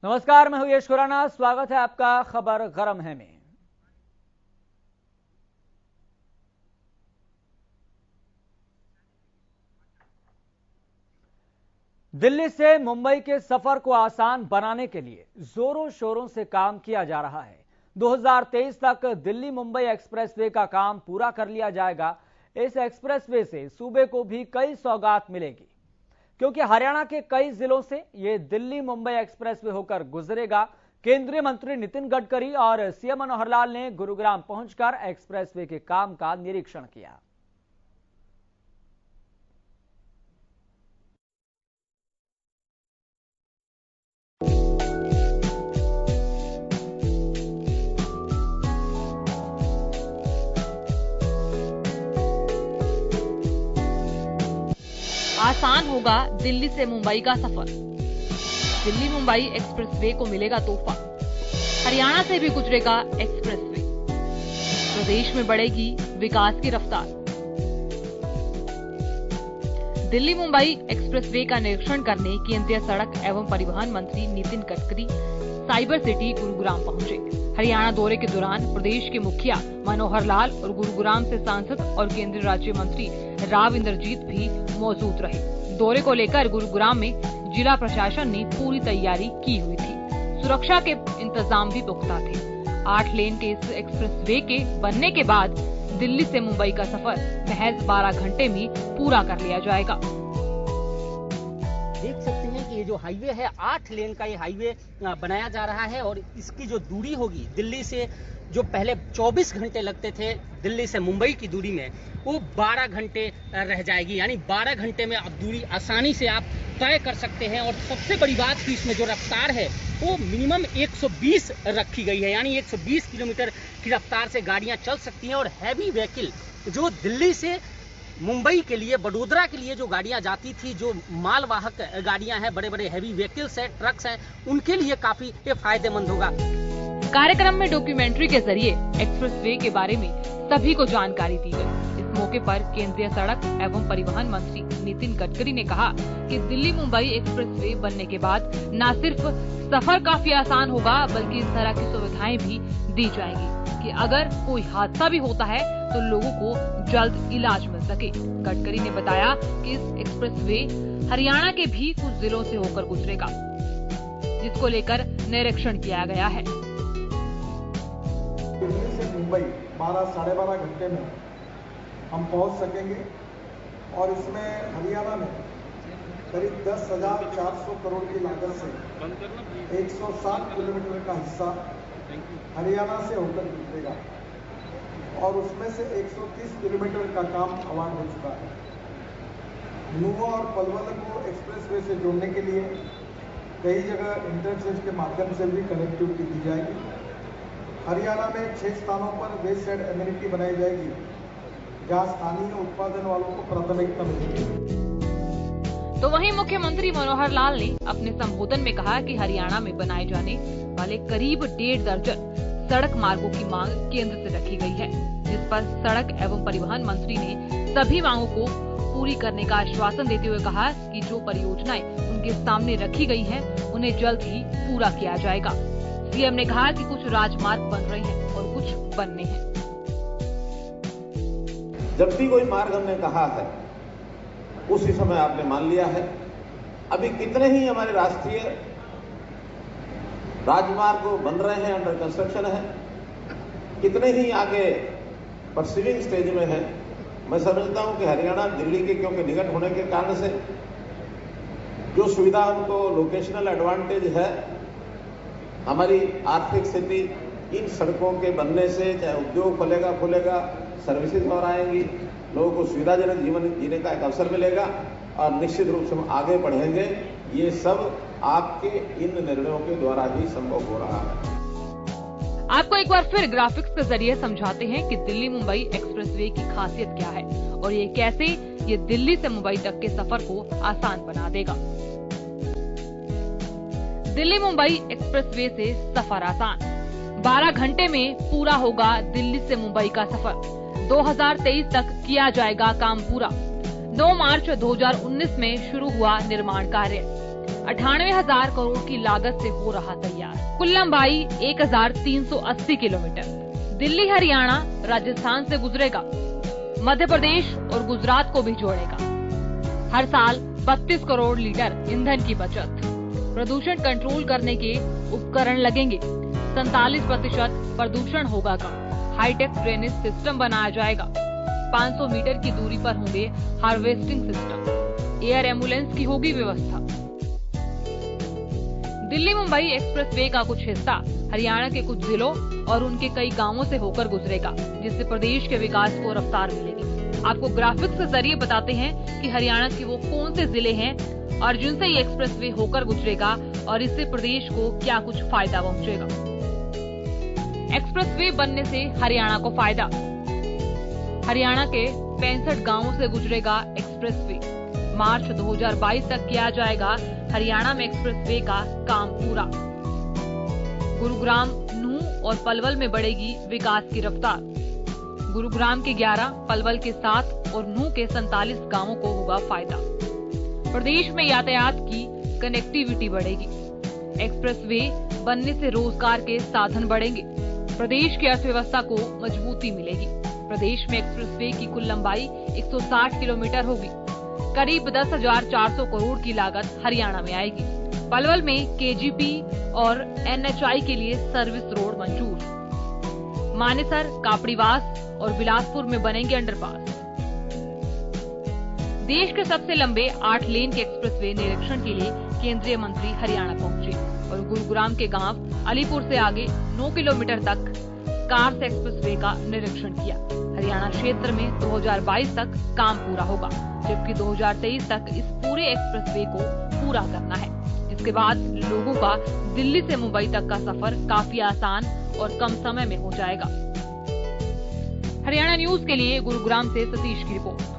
नमस्कार, मैं हूं यश खुराना। स्वागत है आपका खबर गरम है में। दिल्ली से मुंबई के सफर को आसान बनाने के लिए जोरों शोरों से काम किया जा रहा है। 2023 तक दिल्ली मुंबई एक्सप्रेसवे का काम पूरा कर लिया जाएगा। इस एक्सप्रेसवे से सूबे को भी कई सौगात मिलेगी, क्योंकि हरियाणा के कई जिलों से ये दिल्ली मुंबई एक्सप्रेसवे होकर गुजरेगा। केंद्रीय मंत्री नितिन गडकरी और सीएम मनोहर लाल ने गुरुग्राम पहुंचकर एक्सप्रेसवे के काम का निरीक्षण किया। आसान होगा दिल्ली से मुंबई का सफर। दिल्ली मुंबई एक्सप्रेसवे को मिलेगा तोहफा। हरियाणा से भी गुजरेगा एक्सप्रेसवे। प्रदेश में बढ़ेगी विकास की रफ्तार। दिल्ली मुंबई एक्सप्रेसवे का निरीक्षण करने केंद्रीय सड़क एवं परिवहन मंत्री नितिन गडकरी साइबर सिटी गुरुग्राम पहुंचे। हरियाणा दौरे के दौरान प्रदेश के मुखिया मनोहर लाल और गुरुग्राम से सांसद और केंद्रीय राज्य मंत्री राव इंद्रजीत भी मौजूद रहे। दौरे को लेकर गुरुग्राम में जिला प्रशासन ने पूरी तैयारी की हुई थी। सुरक्षा के इंतजाम भी पुख्ता थे। 8 लेन के इस एक्सप्रेसवे के बनने के बाद दिल्ली से मुंबई का सफर महज 12 घंटे में पूरा कर लिया जाएगा। देख सकते हैं कि ये जो हाईवे है 8 लेन का ये हाईवे बनाया जा रहा है और इसकी जो दूरी होगी दिल्ली से, जो पहले 24 घंटे लगते थे दिल्ली से मुंबई की दूरी में, वो 12 घंटे रह जाएगी। यानी 12 घंटे में अब दूरी आसानी से आप तय कर सकते हैं। और सबसे बड़ी बात कि इसमें जो रफ्तार है वो मिनिमम 120 रखी गई है। यानी 120 किलोमीटर की रफ्तार से गाड़ियां चल सकती हैं। और हैवी व्हीकल जो दिल्ली से मुंबई के लिए, बड़ोदरा के लिए जो गाड़ियां जाती थी, जो मालवाहक गाड़ियां हैं, बड़े बड़े हैवी व्हीकल्स हैं, ट्रक्स हैं, उनके लिए काफी फायदेमंद होगा। कार्यक्रम में डॉक्यूमेंट्री के जरिए एक्सप्रेसवे के बारे में सभी को जानकारी दी गई। इस मौके पर केंद्रीय सड़क एवं परिवहन मंत्री नितिन गडकरी ने कहा कि दिल्ली मुंबई एक्सप्रेसवे बनने के बाद न सिर्फ सफर काफी आसान होगा, बल्कि इस तरह की सुविधाएं भी दी जाएंगी कि अगर कोई हादसा भी होता है तो लोगों को जल्द इलाज मिल सके। गडकरी ने बताया कि इस एक्सप्रेसवे हरियाणा के भी कुछ जिलों से होकर गुजरेगा, जिसको लेकर निरीक्षण किया गया है। दिल्ली से मुंबई 12 साढ़े 12 घंटे में हम पहुंच सकेंगे। और इसमें हरियाणा में करीब 10,400 करोड़ की लागत से 160 किलोमीटर का हिस्सा हरियाणा से होकर गुजरेगा और उसमें से 130 किलोमीटर का काम अवार्ड हो चुका है। नुआ और पलवल को एक्सप्रेसवे से जोड़ने के लिए कई जगह इंटरचेंज के माध्यम से भी कनेक्टिविटी दी जाएगी। हरियाणा में 6 स्थानों पर वेस्ट साइड एमिनिटी बनाई जाएगी, जहां स्थानीय उत्पादन वालों को प्राथमिकता मिलेगी। तो वहीं मुख्यमंत्री मनोहर लाल ने अपने संबोधन में कहा कि हरियाणा में बनाए जाने वाले करीब 1.5 दर्जन सड़क मार्गों की मांग केंद्र से रखी गई है, जिस पर सड़क एवं परिवहन मंत्री ने सभी मांगों को पूरी करने का आश्वासन देते हुए कहा कि जो परियोजनाएं उनके सामने रखी गई हैं, उन्हें जल्द ही पूरा किया जाएगा। सीएम ने कहा कि कुछ राजमार्ग बन रहे हैं और कुछ बनने हैं। जब भी कोई मार्ग हमने कहा है उसी समय आपने मान लिया है। अभी कितने ही हमारे राष्ट्रीय राजमार्ग बन रहे हैं, अंडर कंस्ट्रक्शन है, कितने ही आगे परसिविंग स्टेज में है। मैं समझता हूं कि हरियाणा दिल्ली के क्योंकि निकट होने के कारण से जो सुविधा उनको लोकेशनल एडवांटेज है, हमारी आर्थिक स्थिति इन सड़कों के बनने से चाहे उद्योग खुलेगा, सर्विसेज और आएंगी, लोगों को सुविधाजनक जीवन जीने का एक अवसर मिलेगा और निश्चित रूप से हम आगे बढ़ेंगे। ये सब आपके इन निर्णयों के द्वारा ही संभव हो रहा है। आपको एक बार फिर ग्राफिक्स के जरिए समझाते हैं कि दिल्ली मुंबई एक्सप्रेसवे की खासियत क्या है और ये कैसे ये दिल्ली से मुंबई तक के सफर को आसान बना देगा। दिल्ली मुंबई एक्सप्रेसवे से सफर आसान। 12 घंटे में पूरा होगा दिल्ली से मुंबई का सफर। 2023 तक किया जाएगा काम पूरा। 9 मार्च 2019 में शुरू हुआ निर्माण कार्य। 98,000 करोड़ की लागत से हो रहा तैयार। कुल लंबाई 1,380 किलोमीटर। दिल्ली, हरियाणा, राजस्थान से गुजरेगा। मध्य प्रदेश और गुजरात को भी जोड़ेगा। हर साल 32 करोड़ लीटर ईंधन की बचत। प्रदूषण कंट्रोल करने के उपकरण लगेंगे। 47% प्रदूषण होगा कम। हाईटेक ड्रेनेज सिस्टम बनाया जाएगा। 500 मीटर की दूरी पर होंगे हार्वेस्टिंग सिस्टम। एयर एम्बुलेंस की होगी व्यवस्था। दिल्ली मुंबई एक्सप्रेसवे का कुछ हिस्सा हरियाणा के कुछ जिलों और उनके कई गांवों से होकर गुजरेगा, जिससे प्रदेश के विकास को रफ्तार मिलेगी। आपको ग्राफिक्स के जरिए बताते हैं कि हरियाणा के वो कौन से जिले हैं और जिनसे ये एक्सप्रेसवे होकर गुजरेगा और इससे प्रदेश को क्या कुछ फायदा पहुंचेगा। एक्सप्रेसवे बनने से हरियाणा को फायदा। हरियाणा के 65 गांवों से गुजरेगा एक्सप्रेसवे। मार्च 2022 तक किया जाएगा हरियाणा में एक्सप्रेसवे का काम पूरा। गुरुग्राम, नूह और पलवल में बढ़ेगी विकास की रफ्तार। गुरुग्राम के 11, पलवल के 7 और नूह के 47 गांवों को होगा फायदा। प्रदेश में यातायात की कनेक्टिविटी बढ़ेगी। एक्सप्रेसवे बनने से रोजगार के साधन बढ़ेंगे। प्रदेश की अर्थव्यवस्था को मजबूती मिलेगी। प्रदेश में एक्सप्रेसवे की कुल लंबाई 160 किलोमीटर होगी। करीब 10,400 करोड़ की लागत हरियाणा में आएगी। पलवल में केजीपी और एनएचआई के लिए सर्विस रोड मंजूर। मानेसर, कापड़ीवास और बिलासपुर में बनेंगे अंडरपास। देश के सबसे लंबे 8 लेन के एक्सप्रेसवे निरीक्षण के लिए केंद्रीय मंत्री हरियाणा पहुंचे और गुरुग्राम के गांव अलीपुर से आगे 9 किलोमीटर तक कार्स एक्सप्रेसवे का निरीक्षण किया। हरियाणा क्षेत्र में 2022 तक काम पूरा होगा, जबकि 2023 तक इस पूरे एक्सप्रेसवे को पूरा करना है, जिसके बाद लोगों का दिल्ली से मुंबई तक का सफर काफी आसान और कम समय में हो जाएगा। हरियाणा न्यूज के लिए गुरुग्राम से सतीश की रिपोर्ट।